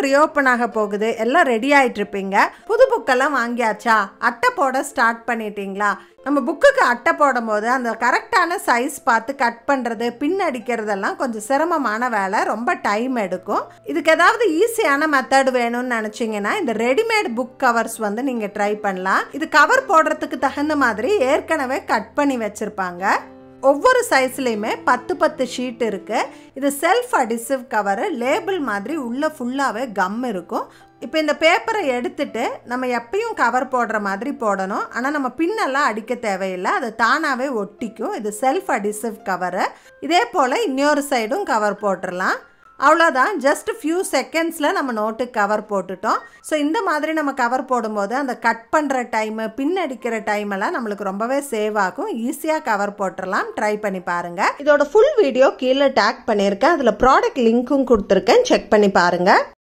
Reopen ஆக போகுது, எல்லாம் ரெடி ஆயிட்டு இருப்பீங்க. புது புக்கெல்லாம் வாங்கியாச்சா, அட்டை போட ஸ்டார்ட் பண்ணிட்டீங்களா? நம்ம புக்குக்கு அட்டை போடும் போது அந்த கரெக்டான சைஸ் பார்த்து கட் பண்ணுறது, பின் அடிக்கிறதெல்லாம் கொஞ்சம் சிரமமான வேலை, ரொம்ப டைம் எடுக்கும். இதுக்கு ஏதாவது ஈஸியான மெத்தட் வேணும்னு நினச்சிங்கன்னா இந்த ரெடிமேட் புக் கவர்ஸ் வந்து நீங்கள் ட்ரை பண்ணலாம். இது கவர் போடுறதுக்கு தகுந்த மாதிரி ஏற்கனவே கட் பண்ணி வச்சுருப்பாங்க. ஒவ்வொரு சைஸ்லையுமே 10 ஷீட் இருக்குது. இது செல்ஃப் அடிசிவ் கவரு, லேபிள் மாதிரி உள்ளே ஃபுல்லாகவே கம் இருக்கும். இப்போ இந்த பேப்பரை எடுத்துட்டு நம்ம எப்பயும் கவர் போடுற மாதிரி போடணும். ஆனால் நம்ம பின்னெல்லாம் அடிக்க தேவையில்லை, அது தானாகவே ஒட்டிக்கும். இது செல்ஃப் அடிசிவ் கவரு. இதே போல் இன்னொரு சைடும் கவர் போட்டுடலாம். அவ்வளோதான், ஜஸ்ட் ஃபியூ செகண்ட்ஸில் நம்ம நோட்டுக்கு கவர் போட்டுட்டோம். ஸோ இந்த மாதிரி நம்ம கவர் போடும்போது அந்த கட் பண்ணுற டைமு, பின் அடிக்கிற டைமெல்லாம் நம்மளுக்கு ரொம்பவே சேவ் ஆகும். ஈஸியாக கவர் போட்டுடலாம். ட்ரை பண்ணி பாருங்கள். இதோட ஃபுல் வீடியோ கீழே டேக் பண்ணியிருக்கேன், அதில் ப்ராடக்ட் லிங்க்கும் கொடுத்துருக்கேன், செக் பண்ணி பாருங்கள்.